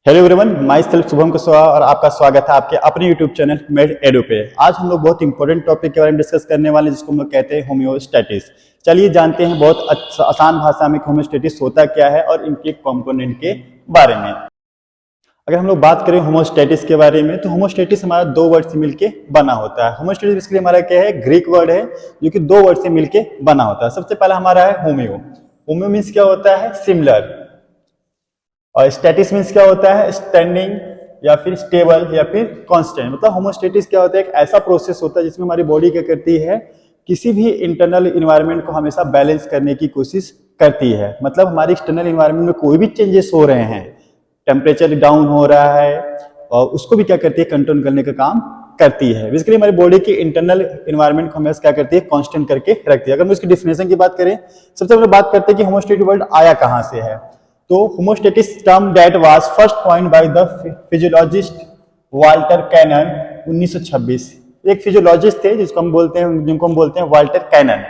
Hello everyone, my self Shubham Kushwaha और आपका स्वागत है आपके अपने यूट्यूब चैनल मेड एडू पे। आज हम लोग बहुत इंपॉर्टेंट टॉपिक के बारे में डिस्कस करने वाले हैं जिसको हम लोग कहते हैं होम्योस्टैटिस। चलिए जानते हैं बहुत आसान भाषा में होम्योस्टैटिस होता क्या है और इनके कंपोनेंट के बारे में। अगर हम लोग बात करें होमोस्टैटिस के बारे में तो होमोस्टैटिस हमारा दो वर्ड से मिलके बना होता है। होमोस्टैटिस बेसिकली हमारा क्या है, ग्रीक वर्ड है जो कि दो वर्ड से मिलके बना होता है। सबसे पहला हमारा है होम्यो। होम्यो मीन्स क्या होता है, सिमिलर, और स्टैटिस मीन्स क्या होता है, स्टैंडिंग या फिर स्टेबल या फिर कांस्टेंट। मतलब होमोस्टैटिस क्या होता है, एक ऐसा प्रोसेस होता है जिसमें हमारी बॉडी क्या करती है, किसी भी इंटरनल इन्वायरमेंट को हमेशा बैलेंस करने की कोशिश करती है। मतलब हमारे एक्सटर्नल इन्वायरमेंट में कोई भी चेंजेस हो रहे हैं, टेम्परेचर डाउन हो रहा है, और उसको भी क्या करती है, कंट्रोल करने का काम करती है। बेसिकली हमारी बॉडी की इंटरनल इन्वायरमेंट को हमेशा क्या करती है, कांस्टेंट करके रखती है। अगर हम इसकी डिफिनेशन की बात करें, सबसे पहले बात करते हैं कि होमोस्टैटिस वर्ड आया कहां से है। तो homeostasis term that was first coined by the physiologist Walter Cannon 1926। एक फिजियोलॉजिस्ट थे जिनको हम बोलते हैं वाल्टर कैनन,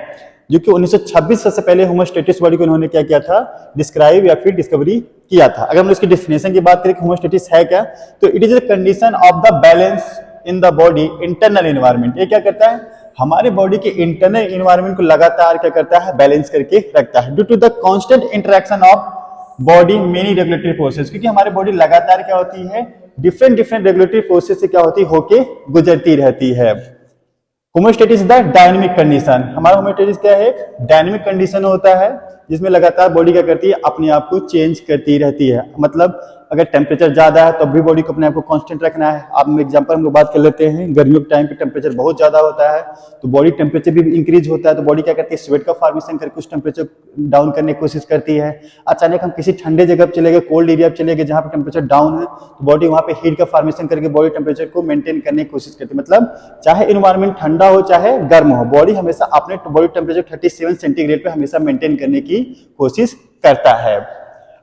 जो कि 1926 से पहले होमोस्टैटिस वर्ड को इन्होंने क्या किया था, डिस्क्राइब या फिर डिस्कवरी किया था। अगर हम इसकी डेफिनेशन की बात करें कि होमोस्टैटिस है क्या, तो it is a condition of the balance in the body internal environment. ये क्या करता है, हमारे बॉडी के इंटरनल इन्वायरमेंट को लगातार क्या करता है, बैलेंस करके रखता है। Due to the constant interaction of body many regulatory process, क्योंकि हमारी बॉडी लगातार क्या होती है, डिफरेंट रेगुलेटरी प्रोसेस से क्या होती है, होके गुजरती रहती है। होमोस्टैटिस द डायनेमिक कंडीशन। हमारा होमोस्टैटिस क्या है, डायनेमिक कंडीशन होता है जिसमें लगातार बॉडी क्या करती है, अपने आप को चेंज करती रहती है। मतलब अगर टेम्परेचर ज्यादा है तो भी बॉडी को अपने आप को कांस्टेंट रखना है। आप एग्जांपल हम लोग बात कर लेते हैं, गर्मियों के टाइम पे टेम्परेचर बहुत ज्यादा होता है तो बॉडी टेम्परेचर भी इंक्रीज होता है, तो बॉडी क्या करती है, स्वेट का फॉर्मेशन करके उस टेम्परेचर डाउन करने की कोशिश करती है। अचानक हम किसी ठंडे जगह पर चले गए, कोल्ड एरिया पर चले गए जहां पर टेम्परेचर डाउन है, तो बॉडी वहां पे हीट का फॉर्मेशन करके बॉडी टेम्परेचर को मेंटेन करने की कोशिश करती है। मतलब चाहे इन्वायरमेंट ठंडा हो चाहे गर्म हो, बॉडी हमेशा अपने बॉडी टेम्परेचर 37 सेंटीग्रेड पे हमेशा मेंटेन करने की कोशिश करता है।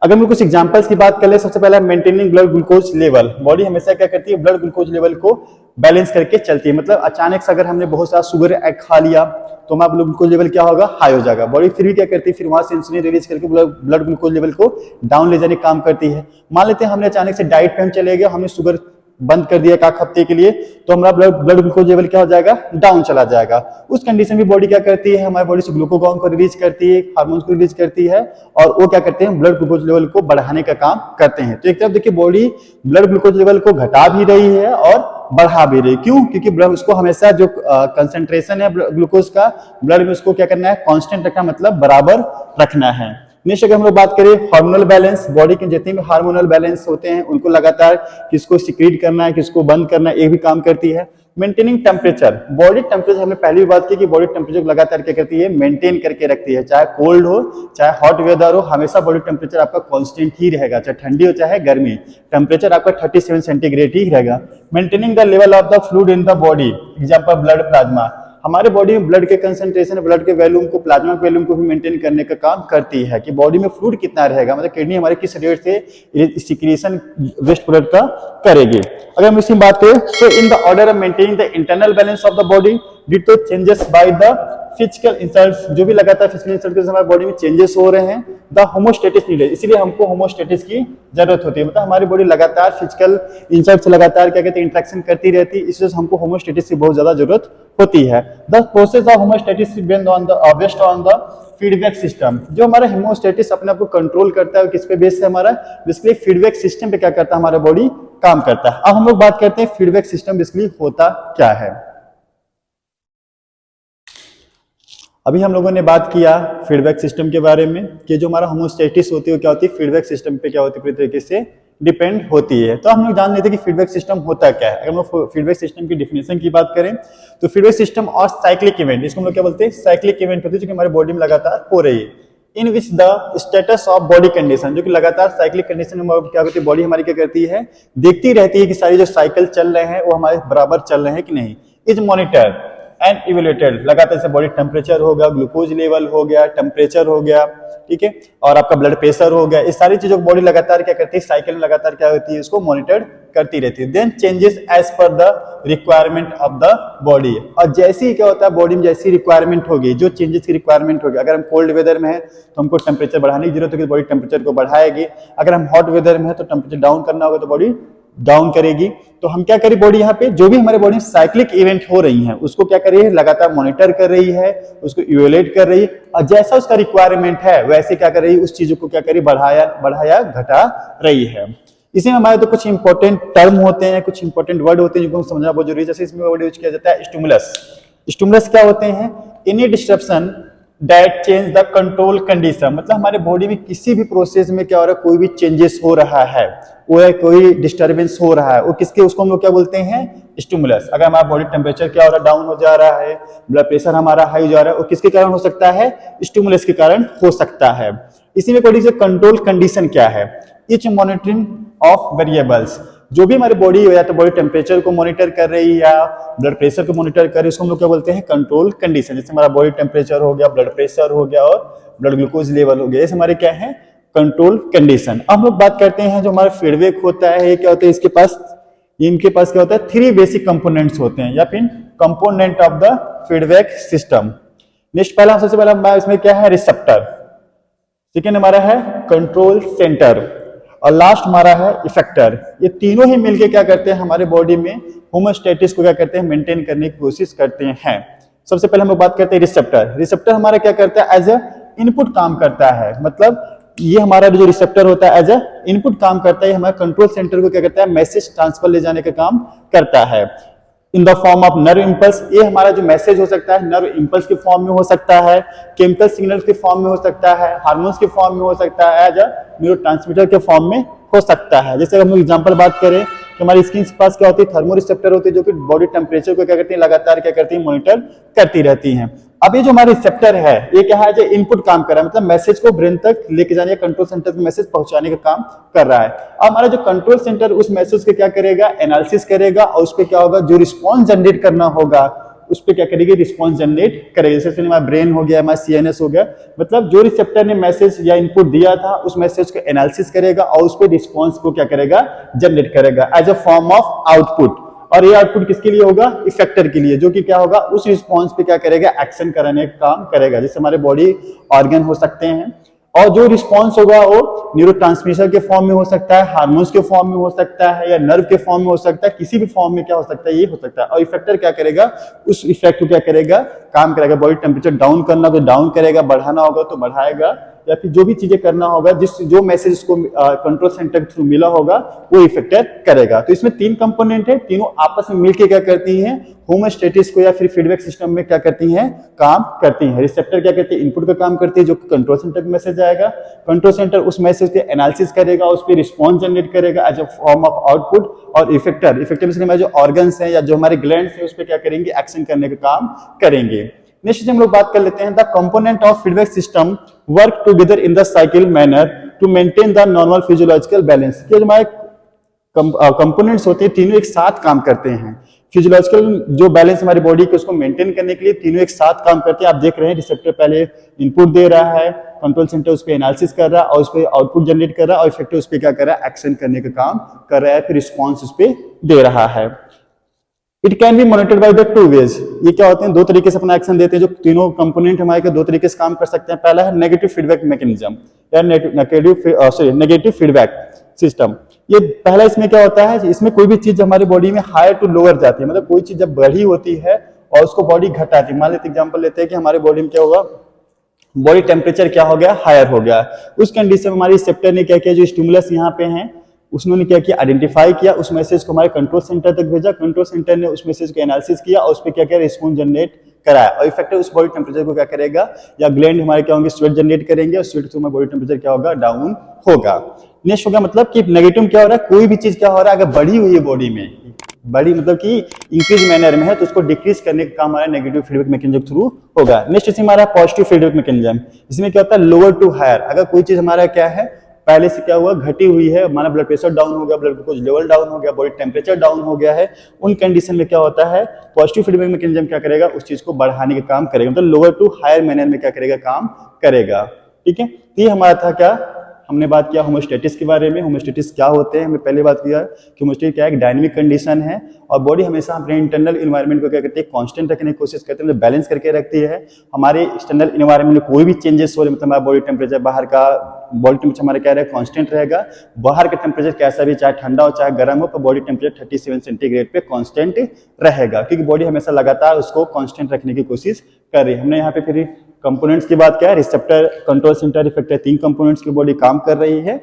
अगर हम कुछ एग्जांपल्स की बात कर ले, सबसे पहला maintaining blood glucose level. Body हमेशा क्या करती है, ब्लड ग्लूकोज लेवल को बैलेंस करके चलती है। मतलब अचानक से अगर हमने बहुत सारा शुगर एग खा लिया तो हमारा ब्लड ग्लूकोज लेवल क्या होगा, हाई हो जाएगा। बॉडी फिर भी क्या करती है, फिर वहां से इंसुलिन रिलीज करके ब्लड ग्लूकोज लेवल को डाउन ले जाने का काम करती है। मान लेते हैं हमने अचानक से डाइट पे हम चले गए, हमने शुगर बंद कर दिया एक हफ्ते के लिए, तो हमारा ब्लड ग्लूकोज लेवल क्या हो जाएगा, डाउन चला जाएगा। उस कंडीशन में बॉडी क्या करती है, हमारी बॉडी से ग्लूकागॉन को रिलीज करती है, हार्मोन्स को रिलीज करती है, और वो क्या करते हैं, ब्लड ग्लूकोज लेवल को बढ़ाने का काम करते हैं। तो एक तरफ देखिए बॉडी ब्लड ग्लूकोज लेवल को घटा भी रही है और बढ़ा भी रही। क्यों? क्योंकि ब्लड उसको हमेशा जो कंसेंट्रेशन है ग्लूकोज का ब्लड में, उसको क्या करना है, कांस्टेंट रखना, मतलब बराबर रखना है। नेक्स्ट अगर हम लोग बात करें हार्मोनल बैलेंस, बॉडी के जितने भी हार्मोनल बैलेंस होते हैं उनको लगातार किसको सिक्रीट करना है, किसको बंद करना है, ये भी काम करती है। मेंटेनिंग टेम्परेचर, बॉडी टेम्परेचर हमने पहले भी बात की कि बॉडी टेम्परेचर लगातार क्या करती है, मेंटेन करके रखती है। चाहे कोल्ड हो चाहे हॉट वेदर हो, हमेशा बॉडी टेम्परेचर आपका कांस्टेंट ही रहेगा, चाहे ठंडी हो चाहे गर्मी, टेम्परेचर आपका 37 सेंटीग्रेड ही रहेगा। Maintaining the level of the fluid in the body, example blood plasma. हमारे बॉडी में ब्लड के कंसंट्रेशन, ब्लड के वॉल्यूम को, प्लाज्मा के वॉल्यूम को भी मेंटेन करने का काम करती है कि बॉडी में फ्लूइड कितना रहेगा, मतलब किडनी हमारे किस रेट से सिक्रीशन वेस्ट प्रोडक्ट का करेगी। अगर हम इसकी बात करें, so in the order of maintaining the internal balance of the body due to changes by the physical insults, जो भी लगातार फिजिकल इंसल्ट से हमारी बॉडी में चेंजेस हो रहे हैं, द होमोस्टैटिस नीडेड, इसलिए हमको होमोस्टैटिस की जरूरत होती है। मतलब हमारी बॉडी लगातार फिजिकल इंसल्ट से लगातार क्या कहते हैं, इंटरेक्शन करती रहती है, इसलिए हमको होमोस्टैटिस की बहुत ज्यादा जरूरत होती है। The process of homeostasis based on the feedback system. जो हमारा होमोस्टैटिस अपने आप को कंट्रोल करता है, किस पे बेस है, हमारा बेसिकली फीडबैक सिस्टम पे क्या करता है, हमारा बॉडी काम करता है। अब हम लोग बात करते हैं फीडबैक सिस्टम बेसिकली होता क्या है। अभी हम लोगों ने बात किया फीडबैक सिस्टम के बारे में कि जो हमारा होमोस्टैटिस होती है वो क्या होती है, फीडबैक सिस्टम पे क्या होती है, पूरी तरीके से डिपेंड होती है। तो हम लोग जान लेते हैं कि फीडबैक सिस्टम होता क्या है। अगर हम लोग फीडबैक सिस्टम की डिफिनेशन की बात करें तो फीडबैक सिस्टम और साइक्लिक इवेंट, इसको हम लोग क्या बोलते हैं, साइक्लिक इवेंट होती है जो कि हमारे बॉडी में लगातार हो रही है। In which the status of body condition, जो कि लगातार साइक्लिक कंडीशन में क्या होती है, बॉडी हमारी क्या करती है, देखती रहती है कि सारी जो साइकिल चल रहे हैं वो हमारे बराबर चल रहे हैं कि नहीं। इज मॉनिटर एंड इवेल्युएटेड, लगातार से बॉडी टेम्परेचर हो गया, ग्लूकोज लेवल हो गया, टेम्परेचर हो गया, ठीक है, और आपका ब्लड प्रेशर हो गया, इस सारी चीजों को बॉडी लगातार क्या करती है, साइकिल में लगातार क्या होती है, इसको मॉनिटर करती रहती है। Then changes as per the requirement of the body, और जैसे ही क्या होता है बॉडी में जैसी रिक्वायरमेंट होगी, जो चेंजेस की रिक्वायरमेंट होगी, अगर हम कोल्ड वेदर में है तो हमको टेम्परेचर बढ़ाने की जरूरत होगी, बॉडी टेम्परेचर को बढ़ाएगी। अगर हम हॉट वेदर में है तो टेम्परेचर डाउन करना होगा तो बॉडी डाउन करेगी। तो हम क्या करें, बॉडी यहाँ पे जो भी हमारे बॉडी में साइक्लिक इवेंट हो रही हैं उसको क्या कर रही है, लगातार मॉनिटर कर रही है, उसको इवेल्युएट कर रही है, और जैसा उसका रिक्वायरमेंट है वैसे क्या कर रही है, उस चीजों को क्या करी, बढ़ाया घटा रही है। इसी में हमारे तो कुछ इंपॉर्टेंट टर्म होते हैं, कुछ इंपॉर्टेंट वर्ड होते हैं जिनको हम समझना बहुत जरूरी है। जैसे इसमें वर्ड यूज किया जाता है स्टिमुलस। स्टिमुलस क्या होते हैं, any disruption that change the control condition, मतलब हमारे बॉडी में किसी भी प्रोसेस में क्या हो रहा है, कोई भी चेंजेस हो रहा है, वो है कोई डिस्टर्बेंस हो रहा है, वो किसके, उसको हम लोग क्या बोलते हैं, स्टिमुलस। अगर हमारा बॉडी टेम्परेचर क्या हो रहा है, डाउन हो जा रहा है, ब्लड प्रेशर हमारा हाई हो जा रहा है, वो किसके कारण हो सकता है, स्टिमुलस के कारण हो सकता है। इसी में अकॉर्डिंग से कंट्रोल कंडीशन क्या है, इच मॉनिटरिंग ऑफ वेरिएबल्स, जो भी हमारी बॉडी या तो बॉडी टेम्परेचर को मॉनिटर कर रही है या ब्लड प्रेशर को मॉनिटर कर रही है, उसको हम लोग क्या बोलते हैं, कंट्रोल कंडीशन। जैसे हमारा बॉडी टेम्परेचर हो गया, ब्लड प्रेशर हो गया और ब्लड ग्लूकोज लेवल हो गया, ये हमारे क्या है, कंट्रोल कंडीशन। अब हम लोग बात करते हैं जो हमारा फीडबैक होता है, ये क्या होता है, इनके पास क्या होता है, 3 बेसिक कंपोनेंट्स होते हैं या फिर component of the feedback system. Next पहला, सबसे पहला इसमें क्या है, रिसेप्टर, सेकेंड हमारा है कंट्रोल सेंटर, और लास्ट हमारा है इफेक्टर। ये तीनों ही मिलके क्या करते हैं, हमारे बॉडी में होमोस्टेटिस को क्या करते हैं, मेंटेन करने की कोशिश करते हैं। सबसे पहले हम लोग बात करते हैं रिसेप्टर। रिसेप्टर हमारा क्या करता है, एज ए इनपुट काम करता है, मतलब ये हमारा जो रिसेप्टर होता है एज ए इनपुट काम करता है, हमारे कंट्रोल सेंटर को क्या करता है, मैसेज ट्रांसफर ले जाने का काम करता है in the form of nerve impulse. ये हमारा जो मैसेज हो सकता है नर्व इंपल्स के फॉर्म में हो सकता है, केमिकल सिग्नल्स के फॉर्म में हो सकता है, हार्मोन्स के फॉर्म में हो सकता है, एज अ न्यूरोट्रांसमीटर के फॉर्म में हो सकता है। जैसे हम एग्जांपल बात करें कि हमारी स्किन के पास क्या होती है, थर्मो रिसेप्टर होती है, जो कि बॉडी टेम्परेचर को क्या करती है, लगातार क्या करती है, मॉनिटर करती रहती हैं। अब ये जो हमारे रिसेप्टर है, ये क्या है, जो इनपुट काम कर रहा है, मतलब मैसेज को ब्रेन तक लेके जाने, कंट्रोल सेंटर में मैसेज पहुंचाने का काम कर रहा है। अब हमारा जो कंट्रोल सेंटर उस मैसेज को क्या करेगा, एनालिसिस करेगा, और उस पर क्या होगा, जो रिस्पॉन्स जनरेट करना होगा उस पर क्या करेगी, रिस्पॉन्स जनरेट करेगी। जैसे हमारा ब्रेन हो गया, हमारा सीएनएस हो गया, मतलब जो रिसेप्टर ने मैसेज या इनपुट दिया था उस मैसेज को एनालिसिस करेगा और उस पर रिस्पॉन्स को क्या करेगा, जनरेट करेगा as a form of output. और ये आउटपुट किसके लिए होगा, इफेक्टर के लिए, जो कि क्या होगा, उस रिस्पॉन्स पे क्या करेगा, एक्शन कराने का काम करेगा। जैसे हमारे बॉडी ऑर्गन हो सकते हैं, और जो रिस्पॉन्स होगा वो न्यूरोट्रांसमीटर के फॉर्म में हो सकता है, हार्मोन्स के फॉर्म में हो सकता है, या नर्व के फॉर्म में हो सकता है, किसी भी फॉर्म में क्या हो सकता है, ये हो सकता है। और इफेक्टर क्या करेगा, उस इफेक्ट को क्या करेगा, काम करेगा। बॉडी टेम्परेचर डाउन करना तो डाउन करेगा, बढ़ाना होगा तो बढ़ाएगा, या फिर जो भी चीजें करना होगा, जो मैसेज को कंट्रोल सेंटर के थ्रू मिला होगा वो इफेक्टर करेगा। तो इसमें 3 कंपोनेंट है, तीनों आपस में मिलकर क्या करती हैं, होमोस्टेटिस को या फिर फीडबैक सिस्टम में क्या करती हैं, काम करती हैं। रिसेप्टर क्या करती है, इनपुट का काम करती है, जो कंट्रोल सेंटर में मैसेज आएगा, कंट्रोल सेंटर उस मैसेज के एनालिसिस करेगा, उस पर रिस्पॉन्स जनरेट करेगा as a form of output, और इफेक्टर में हमारे जो ऑर्गन्स हैं या जो हमारे ग्लैंड्स हैं उस पर क्या करेंगे, एक्शन करने का काम करेंगे। नेक्स्ट हम लोग बात कर लेते हैं, the component of feedback system work together in the cycle manner to maintain the normal physiological balance. ये जो हमारे कंपोनेंट्स होते हैं तीनों एक साथ काम करते हैं, फिजियोलॉजिकल जो बैलेंस हमारी बॉडी के उसको मेंटेन करने के लिए तीनों एक साथ काम करते हैं। आप देख रहे हैं रिसेप्टर पहले इनपुट दे रहा है, कंट्रोल सेंटर उस पर एनालिसिस कर रहा है और उस पर आउटपुट जनरेट कर रहा है, और इफेक्टर उस पर क्या कर रहा है, एक्शन करने का काम कर रहा है, फिर रिस्पॉन्स उस पर दे रहा है। It can be monitored by the 2 ways। ये क्या होते हैं, 2 तरीके से अपना एक्शन देते हैं, जो तीनों कंपोनेंट हमारे के 2 तरीके से काम कर सकते हैं। पहला है नेगेटिव फीडबैक मैकेनिज्म या नेगेटिव फीडबैक सिस्टम। ये पहला इसमें क्या होता है, इसमें कोई भी चीज हमारी बॉडी में हायर टू लोअर जाती है, मतलब कोई चीज जब बढ़ी होती है और उसको बॉडी घटाती है। मान लेते एग्जांपल लेते हैं कि हमारे बॉडी में क्या होगा, बॉडी टेम्परेचर क्या हो गया, हायर हो गया। उस कंडीशन में हमारी रिसेप्टर ने क्या किया, जो स्टिमुलस यहाँ पे हैं उसने क्या किया, आइडेंटिफाई किया, उस मैसेज को हमारे कंट्रोल सेंटर तक भेजा, कंट्रोल सेंटर ने उस मैसेज को एनालिसिस किया और उस पर क्या किया, रिस्पॉन्स जनरेट कराया, और इफेक्टिव उस बॉडी टेम्परेचर को क्या करेगा, या ग्लैंड हमारे क्या होंगे, स्वेट जनरेट करेंगे, और स्वेट से हमारा बॉडी टेम्परेचर क्या होगा, डाउन होगा। नेक्स्ट होगा मतलब कि नेगेटिव क्या हो रहा है, कोई भी चीज क्या हो रहा है, अगर बढ़ी हुई है बॉडी में, बड़ी मतलब कि इंक्रीज मैनर में है, तो उसको डिक्रीज करने का काम हमारा नेगेटिव फीडबैक मैकेनिज्म के थ्रू होगा। नेक्स्ट इसमें हमारा पॉजिटिव फीडबैक मैकेनिज्म, इसमें क्या होता है, लोअर टू हायर। अगर कोई चीज हमारा क्या है, पहले से क्या हुआ, घटी हुई है, हमारा ब्लड प्रेशर डाउन हो गया, ब्लड ग्लूकोज लेवल डाउन हो गया, बॉडी टेम्परेचर डाउन हो गया है, उन कंडीशन में क्या होता है, पॉजिटिव फीडबैक मैकेनिज्म क्या करेगा, उस चीज को बढ़ाने का काम करेगा, मतलब लोअर टू हायर मैनर में क्या करेगा, काम करेगा। ठीक है, ये हमारा था क्या, हमने बात किया होमोस्टेटिस के बारे में। होमोस्टेटिस क्या होते हैं, हमने पहले बात किया कि होमोस्टेटिस क्या है, एक डायनामिक कंडीशन है और बॉडी हमेशा अपने इंटरनल इन्वायरमेंट को क्या करती है, कांस्टेंट रखने की कोशिश करती है, मतलब बैलेंस करके रखती है। हमारे एक्सटर्नल इन्वायरमेंट में कोई भी चेंजेस हो रहे, मतलब हमारा बॉडी टेम्परेचर, बाहर का बॉडी टेम्परेचर हमारा क्या रहेगा, कांस्टेंट रहेगा। बाहर का टेम्परेचर कैसा भी, चाहे ठंडा हो चाहे गर्म हो, पर बॉडी टेम्परेचर 37 सेंटीग्रेड पे कांस्टेंट रहेगा, क्योंकि बॉडी हमेशा लगातार उसको कांस्टेंट रखने की कोशिश कर रही है। हमने यहाँ पे फिर कंपोनेंट्स की बात किया, receptor, control centre, effector, 3 components की बॉडी काम कर रही है।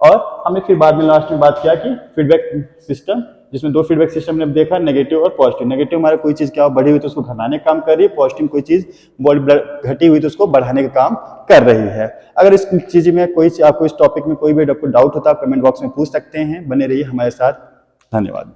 और हमने फिर बाद में लास्ट में बात किया कि फीडबैक सिस्टम, जिसमें 2 फीडबैक सिस्टम ने देखा, नेगेटिव और पॉजिटिव। नेगेटिव हमारा कोई चीज क्या हो, बढ़ी हुई तो उसको घटाने का काम कर रही है, पॉजिटिव कोई चीज बॉडी घटी हुई तो उसको बढ़ाने का काम कर रही है। अगर इस चीज में आपको इस टॉपिक में कोई भी डाउट होता है, कमेंट बॉक्स में पूछ सकते हैं। बने रहिए हमारे साथ। धन्यवाद।